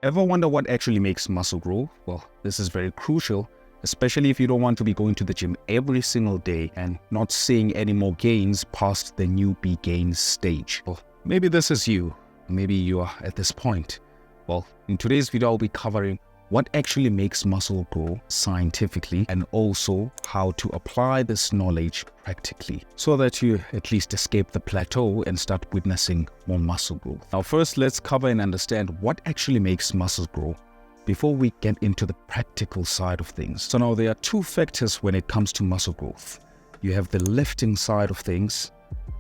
Ever wonder what actually makes muscle grow? Well, this is very crucial, especially if you don't want to be going to the gym every single day and not seeing any more gains past the newbie gains stage. Well, maybe this is you. Maybe you are at this point. Well, in today's video, I'll be covering what actually makes muscle grow scientifically and also how to apply this knowledge practically so that you at least escape the plateau and start witnessing more muscle growth. Now, first, let's cover and understand what actually makes muscles grow before we get into the practical side of things. So now there are two factors when it comes to muscle growth. You have the lifting side of things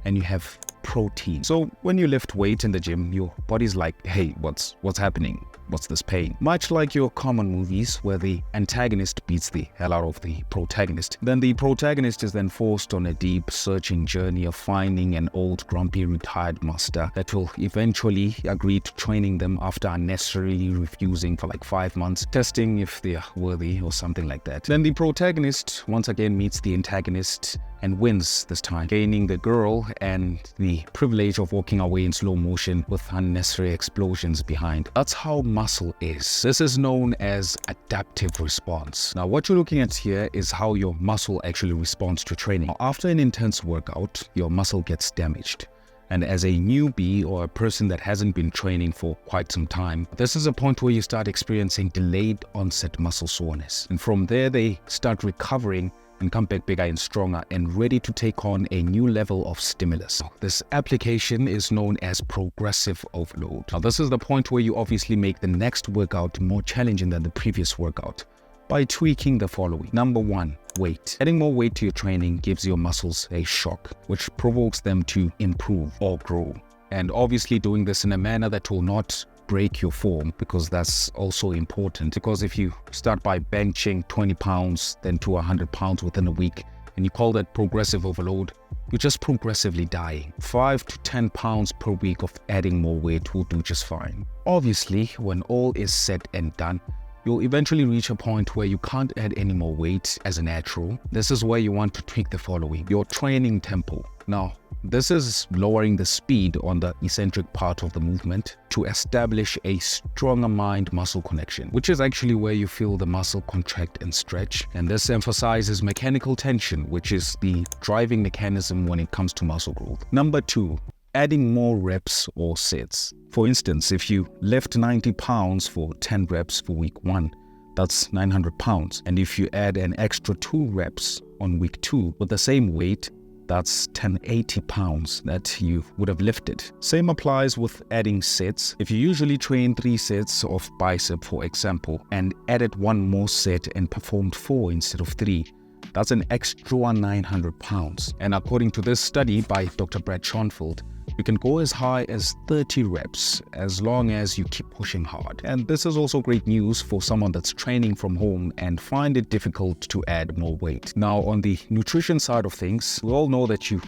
and you have protein. So when you lift weight in the gym, your body's like, hey, what's happening? What's this pain? Much like your common movies where the antagonist beats the hell out of the protagonist. Then the protagonist is then forced on a deep searching journey of finding an old grumpy retired master that will eventually agree to training them after unnecessarily refusing for like 5 months, testing if they are worthy or something like that. Then the protagonist once again meets the antagonist and wins this time, gaining the girl and the privilege of walking away in slow motion with unnecessary explosions behind. That's how muscle is. This is known as adaptive response. Now, what you're looking at here is how your muscle actually responds to training. Now, after an intense workout, your muscle gets damaged. And as a newbie or a person that hasn't been training for quite some time, this is a point where you start experiencing delayed onset muscle soreness. And from there, they start recovering and come back bigger and stronger and ready to take on a new level of stimulus. This application is known as progressive overload. Now, this is the point where you obviously make the next workout more challenging than the previous workout by tweaking the following. Number 1, weight. Adding more weight to your training gives your muscles a shock, which provokes them to improve or grow. And obviously doing this in a manner that will not break your form, because that's also important. Because if you start by benching 20 pounds then to 100 pounds within a week and you call that progressive overload, you're just progressively dying. 5 to 10 pounds per week of adding more weight will do just fine. Obviously, when all is said and done, you'll eventually reach a point where you can't add any more weight as a natural. This is where you want to tweak the following: your training tempo. Now, this is lowering the speed on the eccentric part of the movement to establish a stronger mind-muscle connection, which is actually where you feel the muscle contract and stretch. And this emphasizes mechanical tension, which is the driving mechanism when it comes to muscle growth. Number 2, adding more reps or sets. For instance, if you lift 90 pounds for 10 reps for week 1, that's 900 pounds. And if you add an extra 2 reps on week 2 with the same weight, that's 1080 pounds that you would have lifted. Same applies with adding sets. If you usually train 3 sets of bicep, for example, and added 1 more set and performed 4 instead of 3, that's an extra 900 pounds. And according to this study by Dr. Brad Schoenfeld, you can go as high as 30 reps as long as you keep pushing hard. And this is also great news for someone that's training from home and find it difficult to add more weight. Now, on the nutrition side of things, we all know that you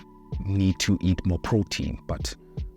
need to eat more protein, but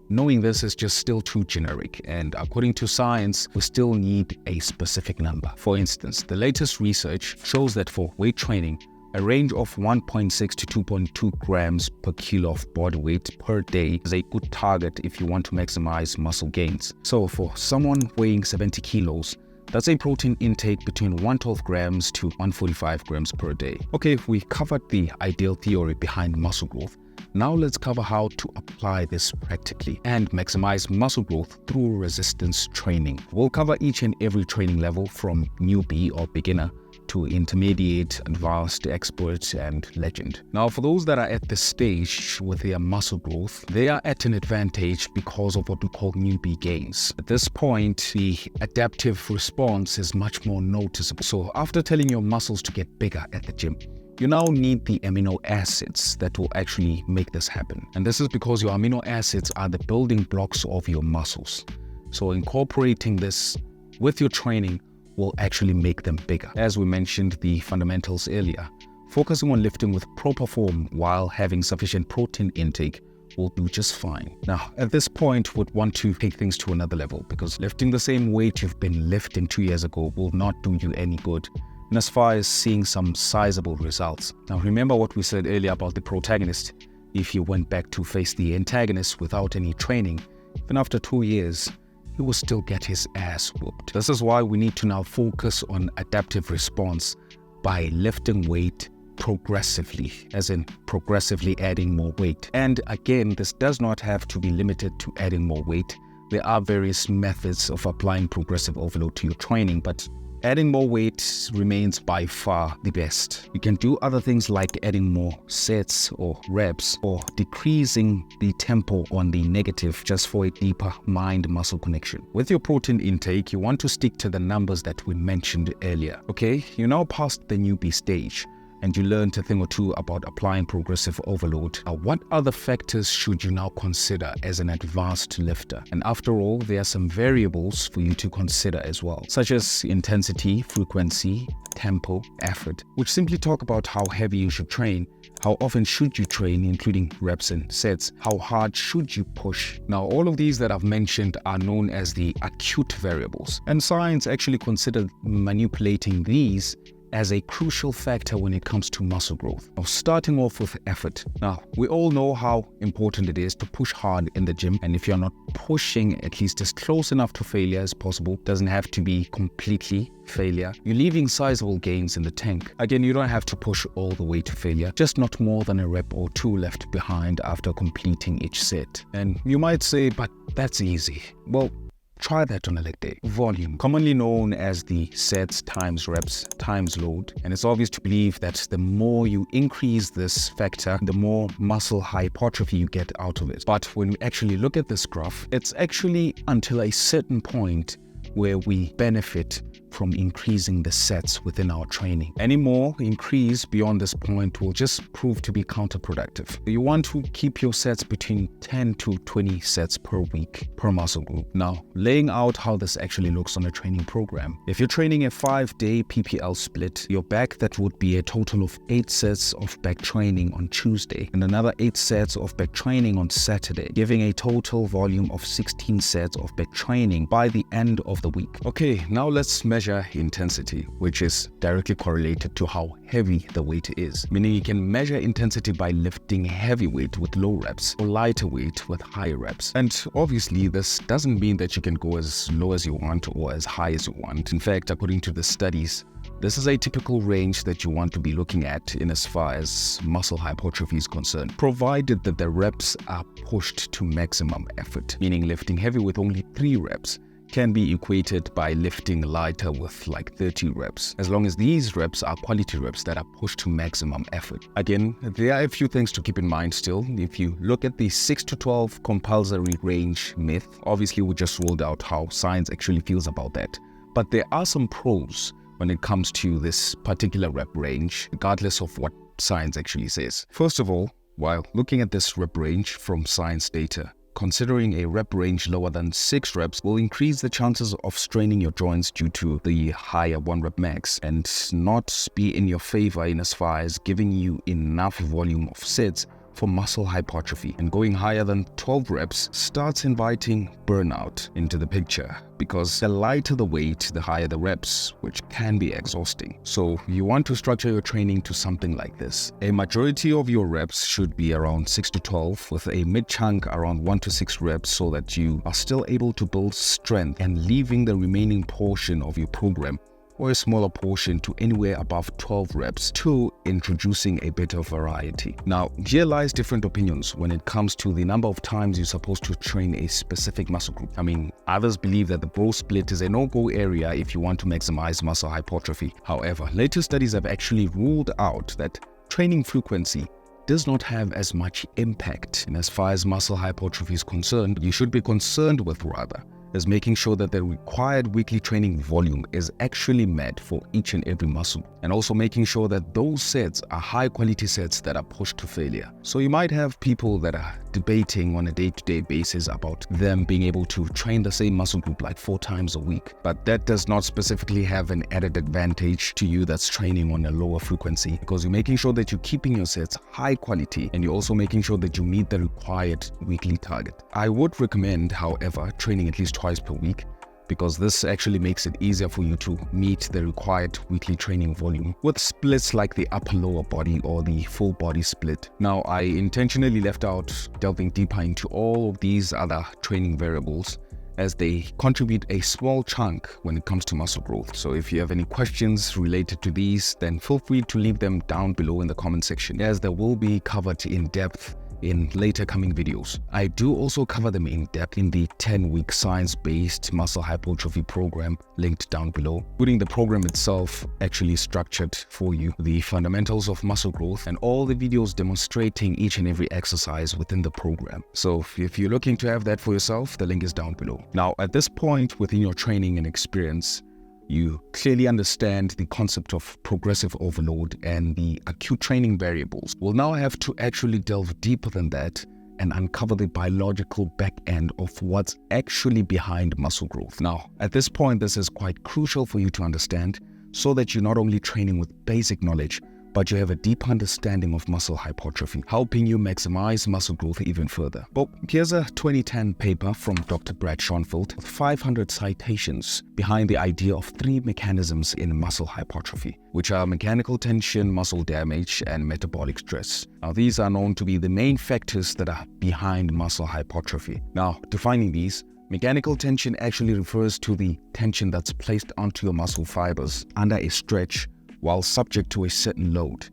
knowing this is just still too generic. And according to science, we still need a specific number. For instance, the latest research shows that for weight training, a range of 1.6 to 2.2 grams per kilo of body weight per day is a good target if you want to maximize muscle gains. So for someone weighing 70 kilos, that's a protein intake between 112 grams to 145 grams per day. Okay, we covered the ideal theory behind muscle growth. Now let's cover how to apply this practically and maximize muscle growth through resistance training. We'll cover each and every training level from newbie or beginner to intermediate, advanced, expert, and legend. Now, for those that are at this stage with their muscle growth, they are at an advantage because of what we call newbie gains. At this point, the adaptive response is much more noticeable. So after telling your muscles to get bigger at the gym, you now need the amino acids that will actually make this happen. And this is because your amino acids are the building blocks of your muscles. So incorporating this with your training will actually make them bigger. As we mentioned the fundamentals earlier, focusing on lifting with proper form while having sufficient protein intake will do just fine. Now, at this point, would want to take things to another level, because lifting the same weight you've been lifting 2 years ago will not do you any good, and as far as seeing some sizable results. Now, remember what we said earlier about the protagonist. If you went back to face the antagonist without any training, even after 2 years, he will still get his ass whooped. This is why we need to now focus on adaptive response by lifting weight progressively, as in progressively adding more weight. And again, this does not have to be limited to adding more weight. There are various methods of applying progressive overload to your training, but adding more weight remains by far the best. You can do other things like adding more sets or reps, or decreasing the tempo on the negative just for a deeper mind-muscle connection. With your protein intake, you want to stick to the numbers that we mentioned earlier. Okay, you're now past the newbie stage, and you learned a thing or two about applying progressive overload. Now, what other factors should you now consider as an advanced lifter? And after all, there are some variables for you to consider as well, such as intensity, frequency, tempo, effort, which simply talk about how heavy you should train, how often should you train, including reps and sets, how hard should you push. Now, all of these that I've mentioned are known as the acute variables, and science actually considered manipulating these as a crucial factor when it comes to muscle growth. Now, starting off with effort. Now, we all know how important it is to push hard in the gym, and if you're not pushing at least as close enough to failure as possible, doesn't have to be completely failure, you're leaving sizable gains in the tank. Again, you don't have to push all the way to failure, just not more than a rep or two left behind after completing each set. And you might say, but that's easy. Well, try that on a leg day. Volume, commonly known as the sets times reps times load. And it's obvious to believe that the more you increase this factor, the more muscle hypertrophy you get out of it. But when we actually look at this graph, it's actually until a certain point where we benefit from increasing the sets within our training. Any more increase beyond this point will just prove to be counterproductive. You want to keep your sets between 10 to 20 sets per week per muscle group. Now, laying out how this actually looks on a training program. If you're training a 5-day PPL split, your back, that would be a total of 8 sets of back training on Tuesday and another 8 sets of back training on Saturday, giving a total volume of 16 sets of back training by the end of the week. Okay, now let's measure intensity, which is directly correlated to how heavy the weight is, meaning you can measure intensity by lifting heavy weight with low reps or lighter weight with high reps. And obviously, this doesn't mean that you can go as low as you want or as high as you want. In fact, according to the studies, this is a typical range that you want to be looking at in as far as muscle hypertrophy is concerned, provided that the reps are pushed to maximum effort, meaning lifting heavy with only 3 reps can be equated by lifting lighter with like 30 reps, as long as these reps are quality reps that are pushed to maximum effort. Again, there are a few things to keep in mind still. If you look at the 6 to 12 compulsory range myth, obviously we just ruled out how science actually feels about that. But there are some pros when it comes to this particular rep range, regardless of what science actually says. First of all, while looking at this rep range from science data, considering a rep range lower than 6 reps will increase the chances of straining your joints due to the higher 1 rep max and not be in your favor in as far as giving you enough volume of sets for muscle hypertrophy. And going higher than 12 reps starts inviting burnout into the picture, because the lighter the weight, the higher the reps, which can be exhausting. So you want to structure your training to something like this. A majority of your reps should be around 6 to 12, with a mid-chunk around 1 to 6 reps, so that you are still able to build strength and leaving the remaining portion of your program, or a smaller portion, to anywhere above 12 reps, to introducing a bit of variety. Now, here lies different opinions when it comes to the number of times you're supposed to train a specific muscle group. I mean, others believe that the bro split is a no-go area if you want to maximize muscle hypertrophy. However, later studies have actually ruled out that training frequency does not have as much impact. And as far as muscle hypertrophy is concerned, you should be concerned with rather is making sure that the required weekly training volume is actually met for each and every muscle, and also making sure that those sets are high quality sets that are pushed to failure. So you might have people that are debating on a day-to-day basis about them being able to train the same muscle group like 4 times a week, but that does not specifically have an added advantage to you that's training on a lower frequency, because you're making sure that you're keeping your sets high quality and you're also making sure that you meet the required weekly target. I would recommend, however, training at least twice per week, because this actually makes it easier for you to meet the required weekly training volume with splits like the upper lower body or the full body split. Now, I intentionally left out delving deeper into all of these other training variables as they contribute a small chunk when it comes to muscle growth. So if you have any questions related to these, then feel free to leave them down below in the comment section, as they will be covered in depth in later coming videos. I do also cover them in depth in the 10-week science-based muscle hypertrophy program linked down below, including the program itself actually structured for you, the fundamentals of muscle growth, and all the videos demonstrating each and every exercise within the program. So if you're looking to have that for yourself, the link is down below. Now, at this point within your training and experience, you clearly understand the concept of progressive overload and the acute training variables. We'll now have to actually delve deeper than that and uncover the biological back end of what's actually behind muscle growth. Now, at this point, this is quite crucial for you to understand, so that you're not only training with basic knowledge, but you have a deep understanding of muscle hypertrophy, helping you maximize muscle growth even further. Well, here's a 2010 paper from Dr. Brad Schoenfeld with 500 citations behind the idea of 3 mechanisms in muscle hypertrophy, which are mechanical tension, muscle damage, and metabolic stress. Now, these are known to be the main factors that are behind muscle hypertrophy. Now, defining these, mechanical tension actually refers to the tension that's placed onto your muscle fibers under a stretch while subject to a certain load,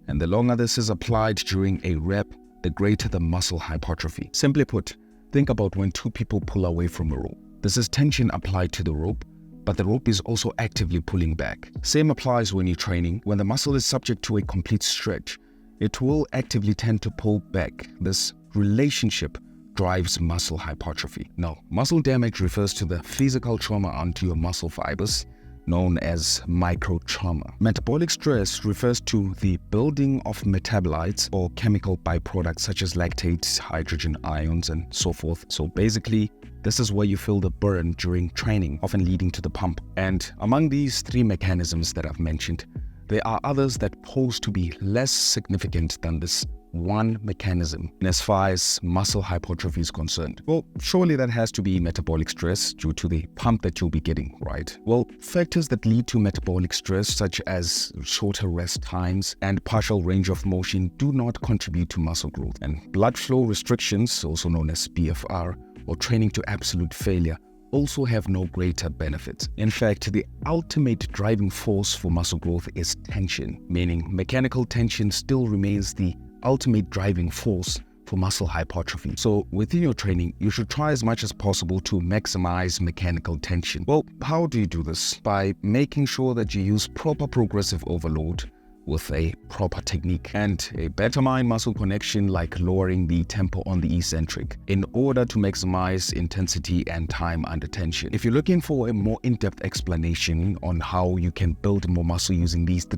and the longer this is applied during a rep, the greater the muscle hypertrophy. Simply put, think about when 2 people pull away from a rope. This is tension applied to the rope, but the rope is also actively pulling back. Same applies when you're training. When the muscle is subject to a complete stretch, it will actively tend to pull back. This relationship drives muscle hypertrophy. Now, muscle damage refers to the physical trauma onto your muscle fibers, known as microtrauma. Metabolic stress refers to the building of metabolites or chemical byproducts such as lactates, hydrogen ions, and so forth. So basically, this is where you feel the burn during training, often leading to the pump. And among these 3 mechanisms that I've mentioned, there are others that pose to be less significant than this one mechanism as far as muscle hypertrophy is concerned. Well, surely that has to be metabolic stress due to the pump that you'll be getting, right? Well, factors that lead to metabolic stress, such as shorter rest times and partial range of motion, do not contribute to muscle growth. And blood flow restrictions, also known as BFR, or training to absolute failure, also have no greater benefits. In fact, the ultimate driving force for muscle growth is tension, meaning mechanical tension still remains the ultimate driving force for muscle hypertrophy. So within your training, you should try as much as possible to maximize mechanical tension. Well, how do you do this? By making sure that you use proper progressive overload with a proper technique and a better mind-muscle connection, like lowering the tempo on the eccentric in order to maximize intensity and time under tension. If you're looking for a more in-depth explanation on how you can build more muscle using these 3